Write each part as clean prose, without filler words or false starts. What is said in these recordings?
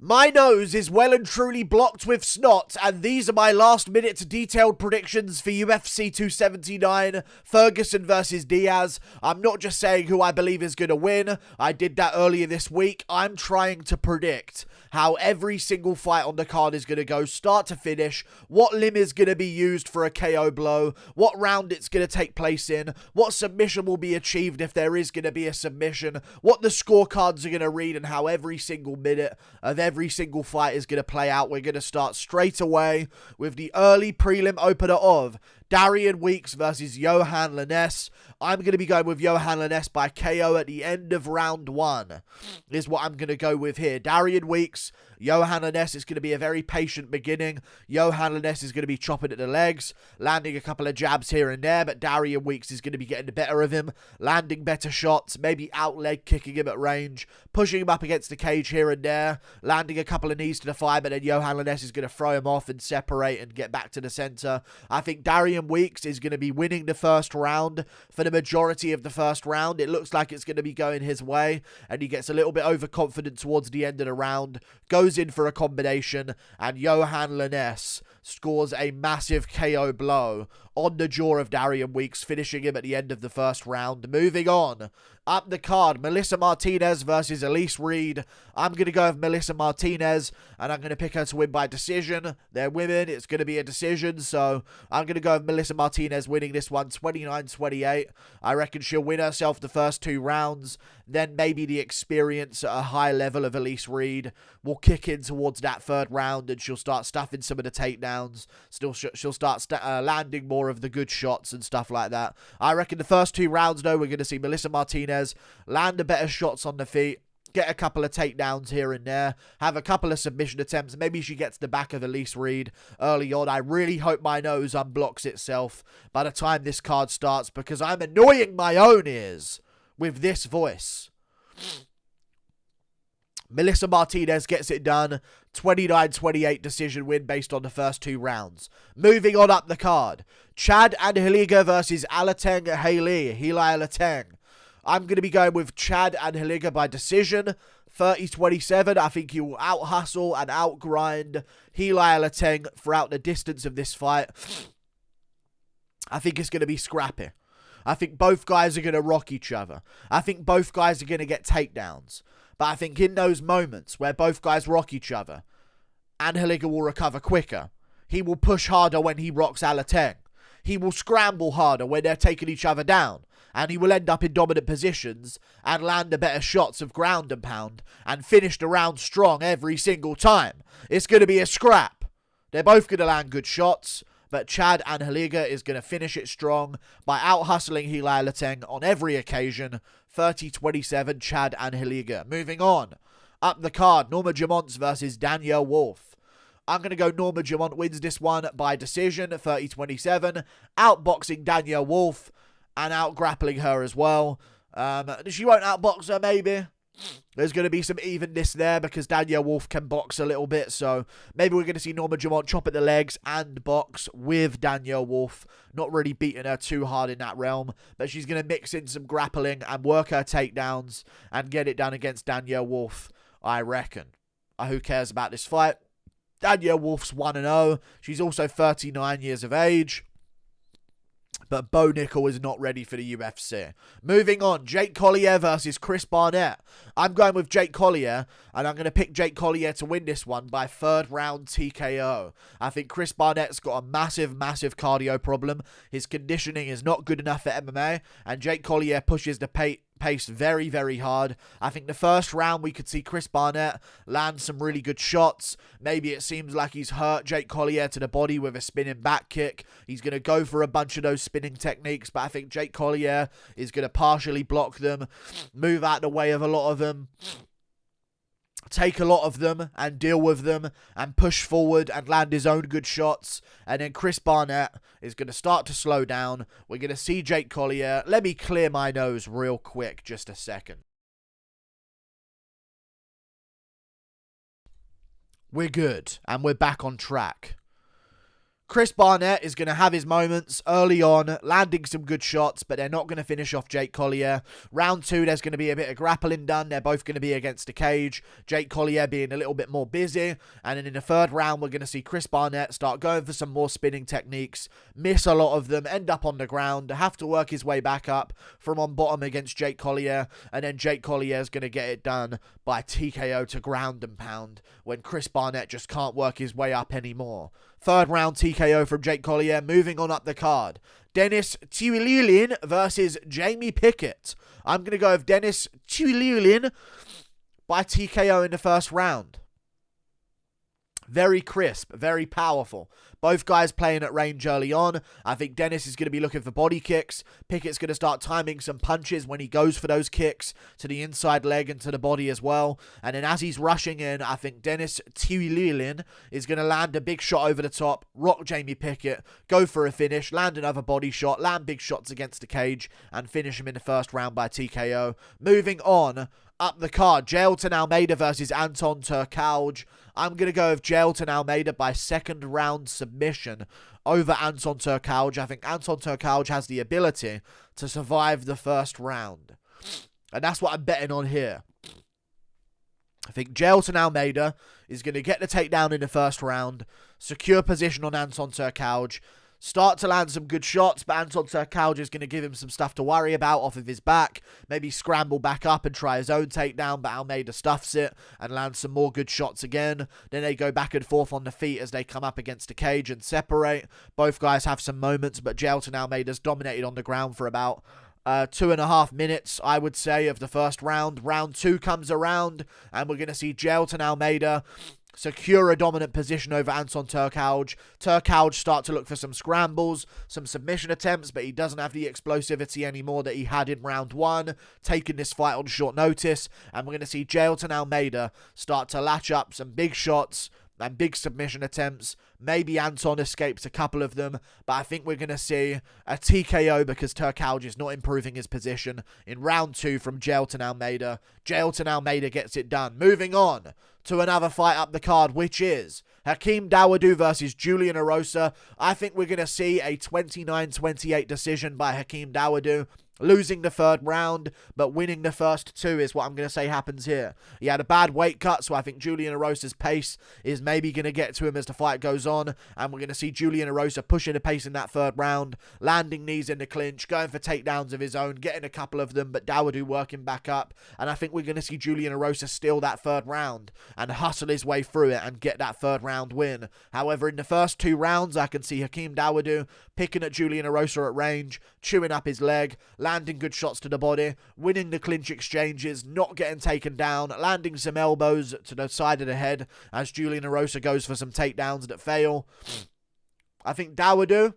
My nose is well and truly blocked with snot, and these are my last-minute detailed predictions for UFC 279, Ferguson versus Diaz. I'm not just saying who I believe is going to win. I did that earlier this week. I'm trying to predict how every single fight on the card is going to go start to finish, what limb is going to be used for a KO blow, what round it's going to take place in, what submission will be achieved if there is going to be a submission, what the scorecards are going to read, and how every single minute of every single fight is going to play out. We're going to start straight away with the early prelim opener of Darian versus Yohan Lainesse. I'm going to be going with Yohan Lainesse by KO at the end of round 1 is what I'm going to go with here. Darian Yohan Lainesse is going to be a very patient beginning. Yohan Lainesse is going to be chopping at the legs, landing a couple of jabs here and there, but Darian is going to be getting the better of him, landing better shots, maybe out leg kicking him at range, pushing him up against the cage here and there, landing a couple of knees to the thigh, but then Yohan Lainesse is going to throw him off and separate and get back to the center. I think Darian is going to be winning the first round for the majority of the first round. It looks like it's going to be going his way, and he gets a little bit overconfident towards the end of the round, goes in for a combination, and Yohan Lainesse scores a massive KO blow on the jaw of Darian, finishing him at the end of the first round. Moving on, up the card, Melissa Martinez versus Elise Reed. I'm going to go with Melissa Martinez, and I'm going to pick her to win by decision. They're women, it's going to be a decision, so I'm going to go with Melissa Martinez winning this one 29-28. I reckon she'll win herself the first 2 rounds, then maybe the experience at a high level of Elise Reed will kick in towards that 3rd round, and she'll start stuffing some of the takedowns. She'll start landing more of the good shots and stuff like that. I reckon the first 2 rounds, though, we're going to see Melissa Martinez land the better shots on the feet, get a couple of takedowns here and there, have a couple of submission attempts. Maybe she gets the back of Elise Reed early on. I really hope my nose unblocks itself by the time this card starts, because I'm annoying my own ears with this voice. Melissa Martinez gets it done. 29-28 decision win based on the first 2 rounds. Moving on up the card, Anheliger versus Alateng Heili Alateng. I'm going to be going with Anheliger by decision, 30-27. I think he will out-hustle and out-grind Heili Alateng throughout the distance of this fight. I think it's going to be scrappy. I think both guys are going to rock each other. I think both guys are going to get takedowns. But I think in those moments where both guys rock each other, Anheliger will recover quicker. He will push harder when he rocks Alateng. He will scramble harder when they're taking each other down. And he will end up in dominant positions and land the better shots of ground and pound and finish the round strong every single time. It's going to be a scrap. They're both going to land good shots, but Anheliger is going to finish it strong by out-hustling Heili Alateng on every occasion. 30-27, Anheliger. Moving on, up the card, Norma Dumont versus Danyelle. I'm going to go Norma Dumont wins this one by decision, 30-27, outboxing Danyelle and out-grappling her as well. She won't outbox her, maybe. There's going to be some evenness there because Danyelle can box a little bit, so maybe we're going to see Norma Dumont chop at the legs and box with Danyelle. Not really beating her too hard in that realm, but she's going to mix in some grappling and work her takedowns and get it done against Danyelle, I reckon. Who cares about this fight? Danyelle's 1-0. She's also 39 years of age. But Bo Nickel is not ready for the UFC. Moving on, Jake Collier versus Chris Barnett. I'm going with Jake Collier, and I'm going to pick Jake Collier to win this one by 3rd round TKO. I think Chris Barnett's got a massive cardio problem. His conditioning is not good enough for MMA, and Jake Collier pushes the pace very, very hard. I think the first round we could see Chris Barnett land some really good shots. Maybe it seems like he's hurt Jake Collier to the body with a spinning back kick. He's going to go for a bunch of those spinning techniques, but I think Jake Collier is going to partially block them, move out the way of a lot of them, take a lot of them and deal with them and push forward and land his own good shots. And then Chris Barnett is going to start to slow down. We're going to see Jake Collier. Let me clear my nose real quick, just a second. We're good and we're back on track. Chris Barnett is going to have his moments early on, landing some good shots, but they're not going to finish off Jake Collier. Round 2, there's going to be a bit of grappling done. They're both going to be against the cage. Jake Collier being a little bit more busy. And then in the 3rd round, we're going to see Chris Barnett start going for some more spinning techniques, miss a lot of them, end up on the ground, have to work his way back up from on bottom against Jake Collier. And then Jake Collier is going to get it done by TKO to ground and pound when Chris Barnett just can't work his way up anymore. 3rd round TKO from Jake Collier. Moving on up the card, Denis Tiuliulin versus Jamie Pickett. I'm going to go with Denis Tiuliulin by TKO in the 1st round. Very crisp, very powerful. Both guys playing at range early on. I think Denis is going to be looking for body kicks. Pickett's going to start timing some punches when he goes for those kicks to the inside leg and to the body as well. And then as he's rushing in, I think Denis Tiuliulin is going to land a big shot over the top, rock Jamie Pickett, go for a finish, land another body shot, land big shots against the cage, and finish him in the 1st round by TKO. Moving on up the card, Jailton Almeida versus Anton Turkalj. I'm going to go with Jailton Almeida by 2nd round submission over Anton Turkalj. I think Anton Turkalj has the ability to survive the 1st round. And that's what I'm betting on here. I think Jailton Almeida is going to get the takedown in the 1st round, secure position on Anton Turkalj, start to land some good shots, but Anton Turkalj is going to give him some stuff to worry about off of his back. Maybe scramble back up and try his own takedown, but Almeida stuffs it and lands some more good shots again. Then they go back and forth on the feet as they come up against the cage and separate. Both guys have some moments, but Jailton Almeida's dominated on the ground for about 2.5 minutes, I would say, of the 1st round. Round 2 comes around, and we're going to see Jailton Almeida secure a dominant position over Anton Turkalj. Turkalj start to look for some scrambles, some submission attempts, but he doesn't have the explosivity anymore that he had in round 1, taking this fight on short notice. And we're going to see Jailton Almeida start to latch up some big shots and big submission attempts. Maybe Anton escapes a couple of them, but I think we're going to see a TKO because Turkalj is not improving his position in round 2 from Jailton Almeida. Jailton Almeida gets it done. Moving on to another fight up the card, which is Hakeem Dawodu versus Julian Erosa. I think we're going to see a 29-28 decision by Hakeem Dawodu. Losing the 3rd round, but winning the first 2 is what I'm going to say happens here. He had a bad weight cut, so I think Julian Erosa's pace is maybe going to get to him as the fight goes on, and we're going to see Julian Erosa pushing the pace in that 3rd round, landing knees in the clinch, going for takedowns of his own, getting a couple of them, but Dawodu working back up, and I think we're going to see Julian Erosa steal that 3rd round and hustle his way through it and get that 3rd round win. However, in the first 2 rounds, I can see Hakeem Dawodu picking at Julian Erosa at range, chewing up his leg, landing good shots to the body, winning the clinch exchanges, not getting taken down, landing some elbows to the side of the head as Julian Erosa goes for some takedowns that fail. I think Dawodu,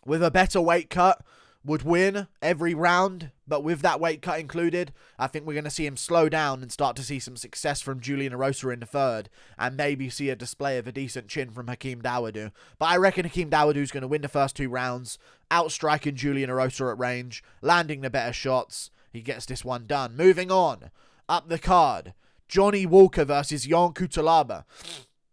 with a better weight cut, would win every round, but with that weight cut included, I think we're going to see him slow down and start to see some success from Julian Erosa in the 3rd, and maybe see a display of a decent chin from Hakeem Dawodu. But I reckon Hakeem Dawodu is going to win the first 2 rounds, outstriking Julian Erosa at range, landing the better shots. He gets this one done. Moving on, up the card, Johnny Walker versus Yohan Cutelaba.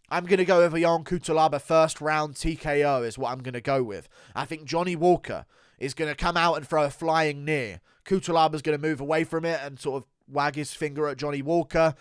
I'm going to go with a Yohan Cutelaba 1st round TKO is what I'm going to go with. I think Johnny Walker is going to come out and throw a flying knee. Cutelaba's going to move away from it and sort of wag his finger at Johnny Walker.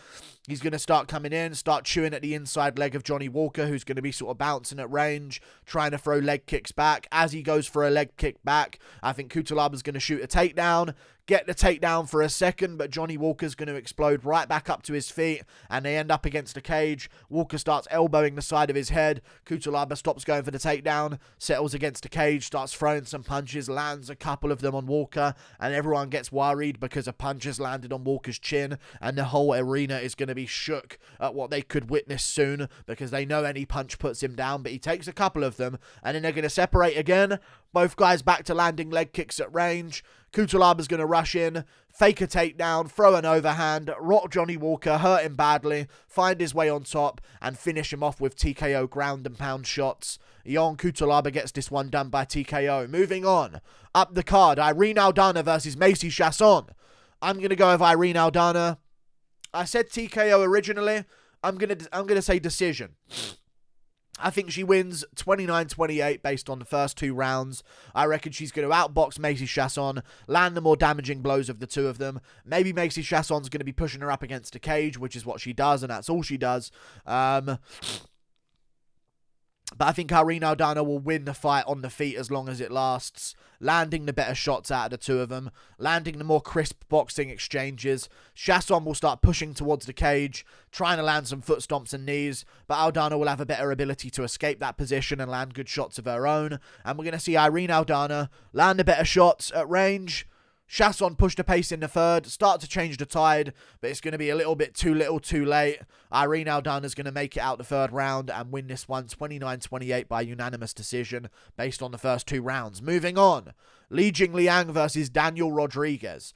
He's going to start coming in, start chewing at the inside leg of Johnny Walker, who's going to be sort of bouncing at range, trying to throw leg kicks back. As he goes for a leg kick back, I think Cutelaba's going to shoot a takedown, get the takedown for a second, but Johnny Walker's going to explode right back up to his feet, and they end up against the cage. Walker starts elbowing the side of his head. Cutelaba stops going for the takedown, settles against the cage, starts throwing some punches, lands a couple of them on Walker, and everyone gets worried because a punch has landed on Walker's chin, and the whole arena is going to be shook at what they could witness soon because they know any punch puts him down, but he takes a couple of them, and then they're going to separate again. Both guys back to landing leg kicks at range. Cutelaba's going to rush in, fake a takedown, throw an overhand, rock Johnny Walker, hurt him badly, find his way on top, and finish him off with TKO ground and pound shots. Yohan Cutelaba gets this one done by TKO. Moving on, up the card, Irene Aldana versus Macy Chasson. I'm going to go with Irene Aldana. I said TKO originally. I'm gonna say decision. I think she wins 29-28 based on the first 2 rounds. I reckon she's going to outbox Macy Chiasson, land the more damaging blows of the two of them. Maybe Macy Chiasson's going to be pushing her up against a cage, which is what she does, and that's all she does. But I think Irene Aldana will win the fight on the feet as long as it lasts, landing the better shots out of the two of them, landing the more crisp boxing exchanges. Chiasson will start pushing towards the cage, trying to land some foot stomps and knees, but Aldana will have a better ability to escape that position and land good shots of her own. And we're going to see Irene Aldana land the better shots at range. Chiasson pushed the pace in the third, start to change the tide, but it's going to be a little bit too little too late. Irene Aldana's going to make it out the third round and win this one 29-28 by unanimous decision based on the first 2 rounds. Moving on, Li Jingliang versus Danyelle Rodriguez.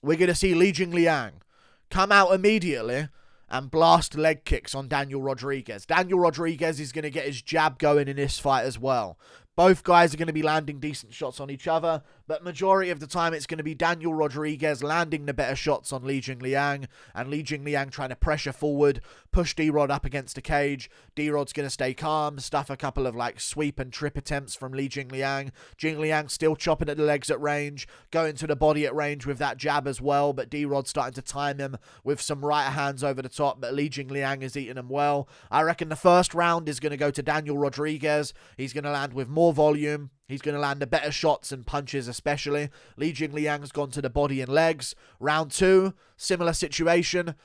We're going to see Li Jingliang come out immediately and blast leg kicks on Danyelle Rodriguez. Danyelle Rodriguez is going to get his jab going in this fight as well. Both guys are going to be landing decent shots on each other, but majority of the time it's going to be Danyelle Rodriguez landing the better shots on Li Jingliang, and Li Jingliang trying to pressure forward, push D-Rod up against the cage. D-Rod's going to stay calm, stuff a couple of sweep and trip attempts from Li Jingliang. Jingliang still chopping at the legs at range, going to the body at range with that jab as well, but D-Rod's starting to time him with some right hands over the top, but Li Jingliang is eating him well. I reckon the first round is going to go to Danyelle Rodriguez. He's going to land with more volume. He's going to land the better shots and punches especially. Li Jingliang's gone to the body and legs. Round 2, similar situation.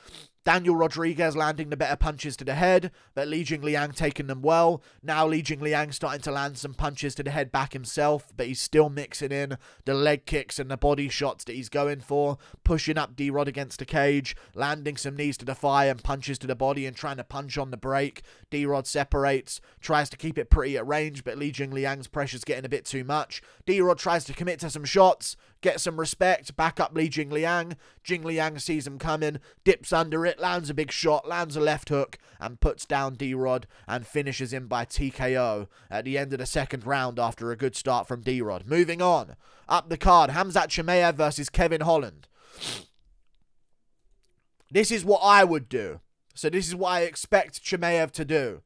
Danyelle Rodriguez landing the better punches to the head, but Li Jingliang taking them well. Now Li Jingliang starting to land some punches to the head back himself, but he's still mixing in the leg kicks and the body shots that he's going for, pushing up D-Rod against the cage, landing some knees to the thigh and punches to the body and trying to punch on the break. D-Rod separates, tries to keep it pretty at range, but Li Jingliang's pressure's getting a bit too much. D-Rod tries to commit to some shots, get some respect, back up Li Jingliang. Jingliang sees him coming, dips under it, lands a big shot, lands a left hook, and puts down D-Rod and finishes him by TKO at the end of the second round after a good start from D-Rod. Moving on, up the card, Khamzat Chimaev versus Kevin Holland. This is what I would do. So this is what I expect Chimaev to do.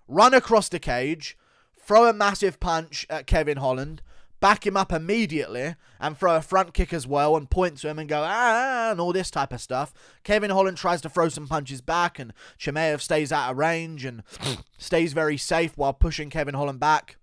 Run across the cage, throw a massive punch at Kevin Holland, back him up immediately, and throw a front kick as well, and point to him and go, and all this type of stuff. Kevin Holland tries to throw some punches back, and Chimaev stays out of range and stays very safe while pushing Kevin Holland back.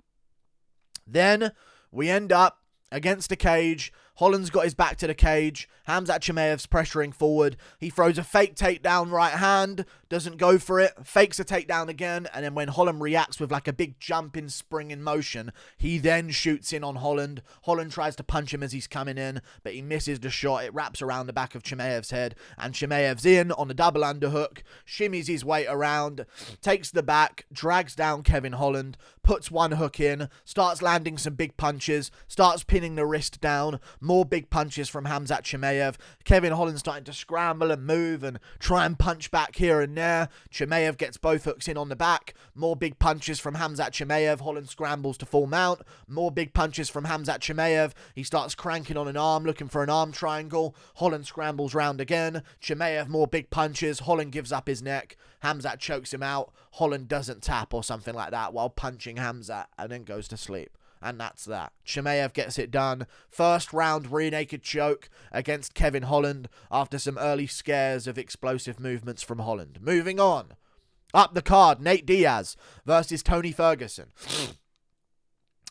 Then we end up against the cage. Holland's got his back to the cage. Khamzat Chimaev's pressuring forward. He throws a fake takedown right hand. Doesn't go for it. Fakes a takedown again. And then when Holland reacts with a big jumping spring in motion, he then shoots in on Holland. Holland tries to punch him as he's coming in, but he misses the shot. It wraps around the back of Chimaev's head. And Chimaev's in on the double underhook. Shimmies his weight around. Takes the back. Drags down Kevin Holland. Puts one hook in. Starts landing some big punches. Starts pinning the wrist down. More big punches from Khamzat Chimaev. Kevin Holland starting to scramble and move and try and punch back here and there. Chimaev gets both hooks in on the back. More big punches from Khamzat Chimaev. Holland scrambles to full mount. More big punches from Khamzat Chimaev. He starts cranking on an arm, looking for an arm triangle. Holland scrambles round again. Chimaev more big punches. Holland gives up his neck. Khamzat chokes him out. Holland doesn't tap or something like that while punching Khamzat and then goes to sleep. And that's that. Chimaev gets it done. First round rear naked choke against Kevin Holland after some early scares of explosive movements from Holland. Moving on. Up the card, Nate Diaz versus Tony Ferguson.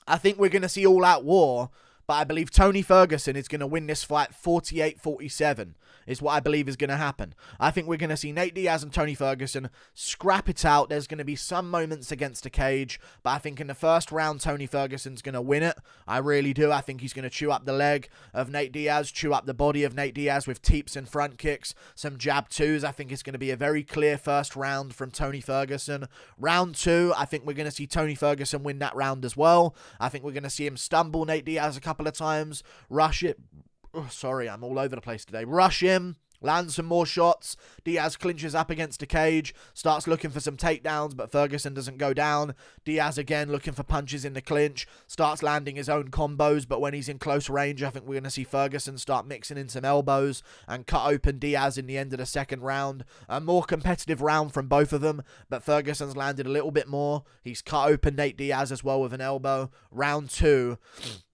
I think we're going to see all-out war, but I believe Tony Ferguson is going to win this fight 48-47 is what I believe is going to happen. I think we're going to see Nate Diaz and Tony Ferguson scrap it out. There's going to be some moments against the cage, but I think in the first round, Tony Ferguson's going to win it. I really do. I think he's going to chew up the leg of Nate Diaz, chew up the body of Nate Diaz with teeps and front kicks, some jab twos. I think it's going to be a very clear first round from Tony Ferguson. Round 2, I think we're going to see Tony Ferguson win that round as well. I think we're going to see him stumble Nate Diaz a couple of times, rush it. Oh, sorry, I'm all over the place today. Rush him, Lands some more shots. Diaz clinches up against the cage. Starts looking for some takedowns, but Ferguson doesn't go down. Diaz again looking for punches in the clinch. Starts landing his own combos, but when he's in close range, I think we're going to see Ferguson start mixing in some elbows and cut open Diaz in the end of the second round. A more competitive round from both of them, but Ferguson's landed a little bit more. He's cut open Nate Diaz as well with an elbow. Round 2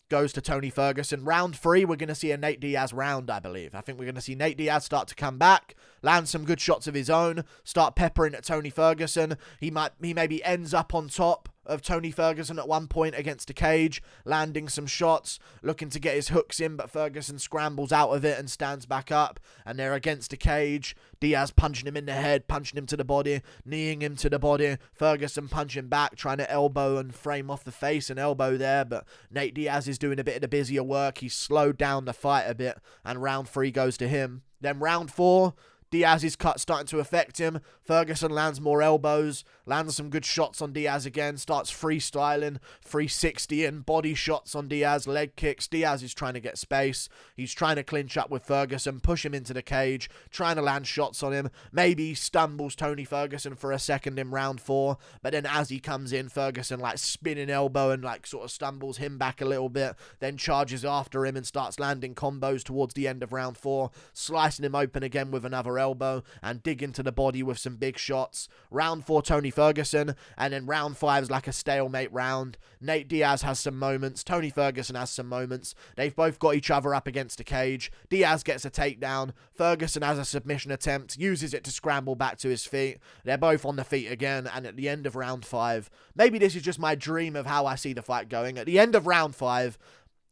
goes to Tony Ferguson. Round 3, we're going to see a Nate Diaz round, I believe. I think we're going to see Nate Diaz start to come back, land some good shots of his own, start peppering at Tony Ferguson. He maybe ends up on top of Tony Ferguson at one point against the cage, landing some shots, looking to get his hooks in, but Ferguson scrambles out of it and stands back up, and they're against the cage. Diaz punching him in the head, punching him to the body, kneeing him to the body. Ferguson punching back, trying to elbow and frame off the face and elbow there, but Nate Diaz is doing a bit of the busier work. He's slowed down the fight a bit, and round 3 goes to him. Then round 4, Diaz's cut starting to affect him. Ferguson lands more elbows, lands some good shots on Diaz again, starts freestyling, 360 and body shots on Diaz, leg kicks. Diaz is trying to get space. He's trying to clinch up with Ferguson, push him into the cage, trying to land shots on him. Maybe he stumbles Tony Ferguson for a second in round 4, but then as he comes in, Ferguson like spinning elbow and like sort of stumbles him back a little bit, then charges after him and starts landing combos towards the end of round 4, slicing him open again with another elbow and dig into the body with some big shots. Round 4, Tony Ferguson, and then round 5 is like a stalemate round. Nate Diaz has some moments, Tony Ferguson has some moments. They've both got each other up against the cage. Diaz gets a takedown. Ferguson has a submission attempt, uses it to scramble back to his feet. They're both on the feet again, and at the end of round 5, maybe this is just my dream of how I see the fight going. At the end of round 5,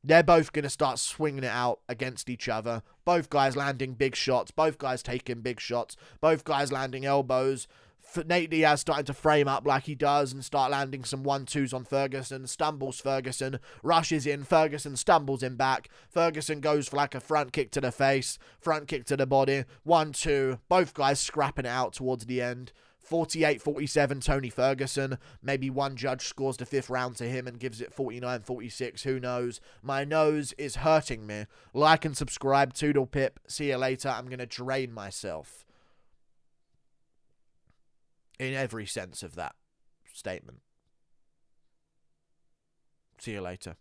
they're both going to start swinging it out against each other. Both guys landing big shots. Both guys taking big shots. Both guys landing elbows. Nate Diaz starting to frame up like he does and start landing some 1-2s on Ferguson. Stumbles Ferguson. Rushes in. Ferguson stumbles him back. Ferguson goes for like a front kick to the face. Front kick to the body. 1-2. Both guys scrapping it out towards the end. 48-47 Tony Ferguson. Maybe one judge scores the 5th round to him and gives it 49-46. Who knows? My nose is hurting me. Like and subscribe. Toodle pip. See you later. I'm going to drain myself. In every sense of that statement. See you later.